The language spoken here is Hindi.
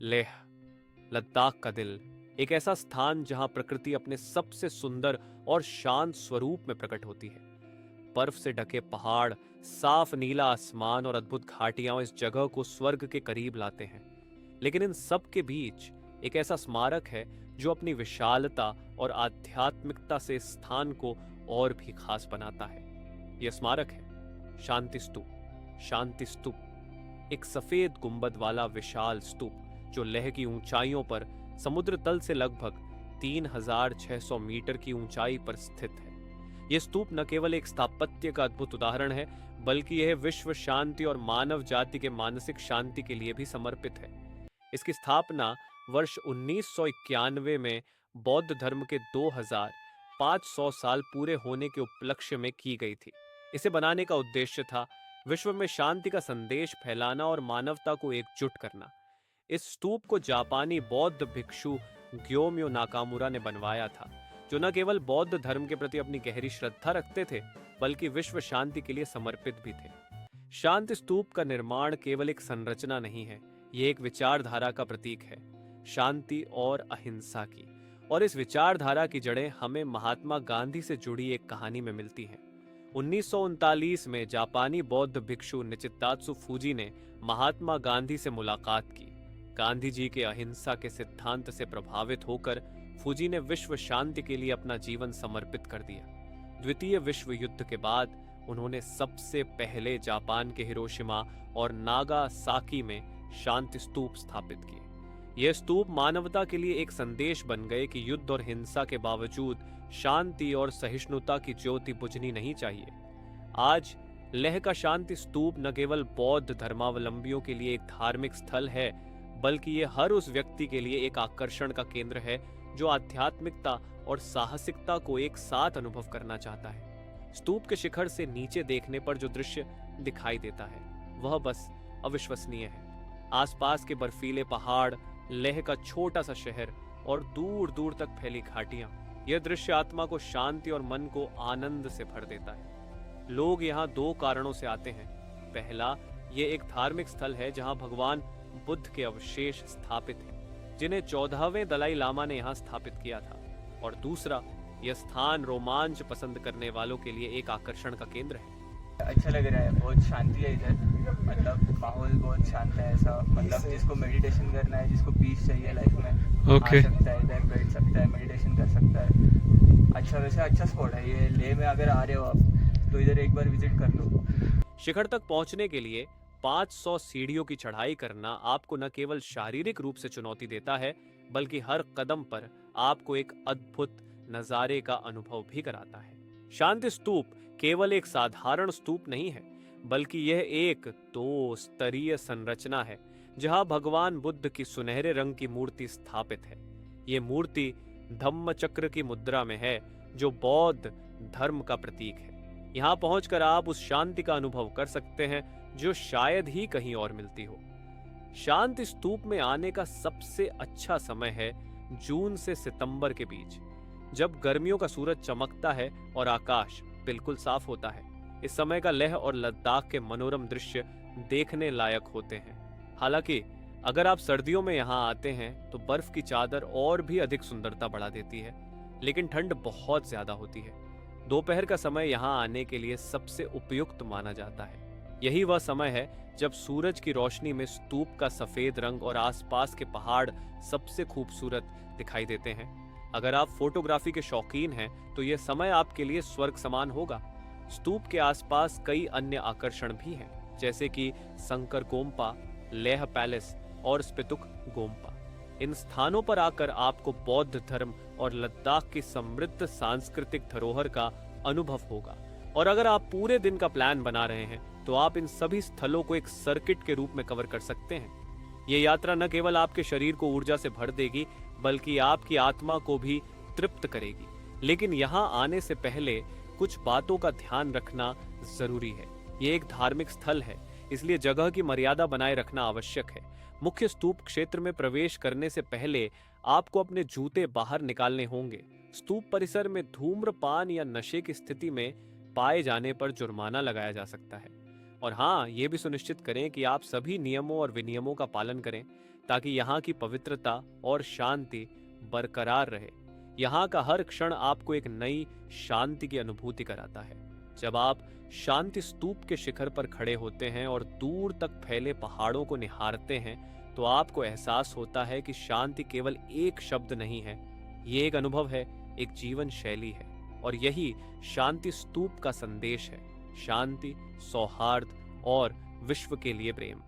लेह, लद्दाख का दिल, एक ऐसा स्थान जहां प्रकृति अपने सबसे सुंदर और शांत स्वरूप में प्रकट होती है। बर्फ से ढके पहाड़, साफ नीला आसमान और अद्भुत घाटियां इस जगह को स्वर्ग के करीब लाते हैं। लेकिन इन सब के बीच एक ऐसा स्मारक है जो अपनी विशालता और आध्यात्मिकता से इस स्थान को और भी खास बनाता है। यह स्मारक है शांति स्तूप। शांति स्तूप एक सफेद गुंबद वाला विशाल स्तूप जो लेह की ऊंचाइयों पर समुद्र तल से लगभग 3600 मीटर की ऊंचाई पर स्थित है। यह स्तूप न केवल एक स्थापत्य का अद्भुत उदाहरण है, बल्कि यह विश्व शांति और मानव जाति के मानसिक शांति के लिए भी समर्पित है। इसकी स्थापना वर्ष 1991 में बौद्ध धर्म के 2500 साल पूरे होने के उपलक्ष्य में की गई थी। इसे बनाने का उद्देश्य था विश्व में शांति का संदेश फैलाना और मानवता को एकजुट करना। इस स्तूप को जापानी बौद्ध भिक्षु ग्योम्यो नाकामुरा ने बनवाया था, जो न केवल बौद्ध धर्म के प्रति अपनी गहरी श्रद्धा रखते थे, बल्कि विश्व शांति के लिए समर्पित भी थे। शांति स्तूप का निर्माण केवल एक संरचना नहीं है, ये एक विचारधारा का प्रतीक है, शांति और अहिंसा की। और इस विचारधारा की जड़ें हमें महात्मा गांधी से जुड़ी एक कहानी में मिलती हैं। 1939 में जापानी बौद्ध भिक्षु निचितात्सु फूजी ने महात्मा गांधी से मुलाकात की। गांधी जी के अहिंसा के सिद्धांत से प्रभावित होकर फूजी ने विश्व शांति के लिए अपना जीवन समर्पित कर दिया। द्वितीय विश्व युद्ध के बाद उन्होंने सबसे पहले जापान के हिरोशिमा और नागासाकी में शांति स्तूप स्थापित किए। यह स्तूप मानवता के लिए एक संदेश बन गए कि युद्ध और हिंसा के बावजूद शांति और सहिष्णुता की ज्योति बुझनी नहीं चाहिए। आज लेह का शांति स्तूप न केवल बौद्ध धर्मावलंबियों के लिए एक धार्मिक स्थल है, बल्कि यह हर उस व्यक्ति के लिए एक आकर्षण का केंद्र है जो आध्यात्मिकता और साहसिकता को एक साथ अनुभव करना चाहता है। स्तूप के शिखर से नीचे देखने पर जो दृश्य दिखाई देता है वह बस अविश्वसनीय है। आसपास के बर्फीले पहाड़, लेह का छोटा सा शहर और दूर दूर तक फैली घाटियां, यह दृश्य आत्मा को शांति और मन को आनंद से भर देता है। लोग यहाँ दो कारणों से आते हैं। पहला, यह एक धार्मिक स्थल है जहाँ भगवान बुद्ध के अवशेष स्थापित हैं, जिन्हें 14वें दलाई लामा ने यहाँ स्थापित किया था। और दूसरा, यह स्थान रोमांच पसंद करने वालों के लिए एक आकर्षण का केंद्र है। अच्छा लग रहा है, बहुत शांति है इधर, मतलब माहौल बहुत शांत है। ऐसा मतलब जिसको मेडिटेशन करना है, जिसको पीस चाहिए लाइफ में, आ सकता है, इधर बैठ सकता है, मेडिटेशन कर सकता है। अच्छा, वैसे अच्छा स्पॉट है ये। लेह में अगर आ रहे हो आप तो इधर एक बार विजिट कर लो। शिखर तक पहुंचने के लिए 500 सीढ़ियों की चढ़ाई करना आपको न केवल शारीरिक रूप से चुनौती देता है, बल्कि हर कदम पर आपको एक अद्भुत नजारे का अनुभव भी कराता है। शांति स्तूप केवल एक साधारण स्तूप नहीं है, बल्कि यह एक 2 स्तरीय संरचना है जहां भगवान बुद्ध की सुनहरे रंग की मूर्ति स्थापित है। यह मूर्ति धम्मचक्र की मुद्रा में है, जो बौद्ध धर्म का प्रतीक है। यहाँ पहुंचकर आप उस शांति का अनुभव कर सकते हैं जो शायद ही कहीं और मिलती हो। शांति स्तूप में आने का सबसे अच्छा समय है जून से सितंबर के बीच, जब गर्मियों का सूरज चमकता है और आकाश बिल्कुल साफ होता है। इस समय का लेह और लद्दाख के मनोरम दृश्य देखने लायक होते हैं। हालांकि अगर आप सर्दियों में यहाँ आते हैं तो बर्फ की चादर और भी अधिक सुंदरता बढ़ा देती है, लेकिन ठंड बहुत ज्यादा होती है। दोपहर का समय यहाँ आने के लिए सबसे उपयुक्त माना जाता है। यही वह समय है जब सूरज की रोशनी में स्तूप का सफेद रंग और आसपास के पहाड़ सबसे खूबसूरत दिखाई देते हैं। अगर आप फोटोग्राफी के शौकीन हैं तो यह समय आपके लिए स्वर्ग समान होगा। स्तूप के आसपास कई अन्य आकर्षण भी हैं, जैसे कि संकर गोम्पा, लेह पैलेस और स्पितुक गोम्पा। इन स्थानों पर आकर आपको बौद्ध धर्म और लद्दाख की समृद्ध सांस्कृतिक धरोहर का अनुभव होगा। और अगर आप पूरे दिन का प्लान बना रहे हैं तो आप इन सभी स्थलों को एक सर्किट के रूप में कवर कर सकते हैं। ये यात्रा न केवल आपके शरीर को ऊर्जा से भर देगी, बल्कि आपकी आत्मा को भी तृप्त करेगी। लेकिन यहाँ आने से पहले कुछ बातों का ध्यान रखना जरूरी है। ये एक धार्मिक स्थल है, इसलिए जगह की मर्यादा बनाए रखना आवश्यक है। मुख्य स्तूप क्षेत्र में प्रवेश करने से पहले आपको अपने जूते बाहर निकालने होंगे। स्तूप परिसर में धूम्रपान या नशे की स्थिति में पाए जाने पर जुर्माना लगाया जा सकता है। और हाँ, ये भी सुनिश्चित करें कि आप सभी नियमों और विनियमों का पालन करें, ताकि यहाँ की पवित्रता और शांति बरकरार रहे। यहाँ का हर क्षण आपको एक नई शांति की अनुभूति कराता है। जब आप शांति स्तूप के शिखर पर खड़े होते हैं और दूर तक फैले पहाड़ों को निहारते हैं, तो आपको एहसास होता है कि शांति केवल एक शब्द नहीं है, ये एक अनुभव है, एक जीवन शैली है। और यही शांति स्तूप का संदेश है, शांति, सौहार्द और विश्व के लिए प्रेम।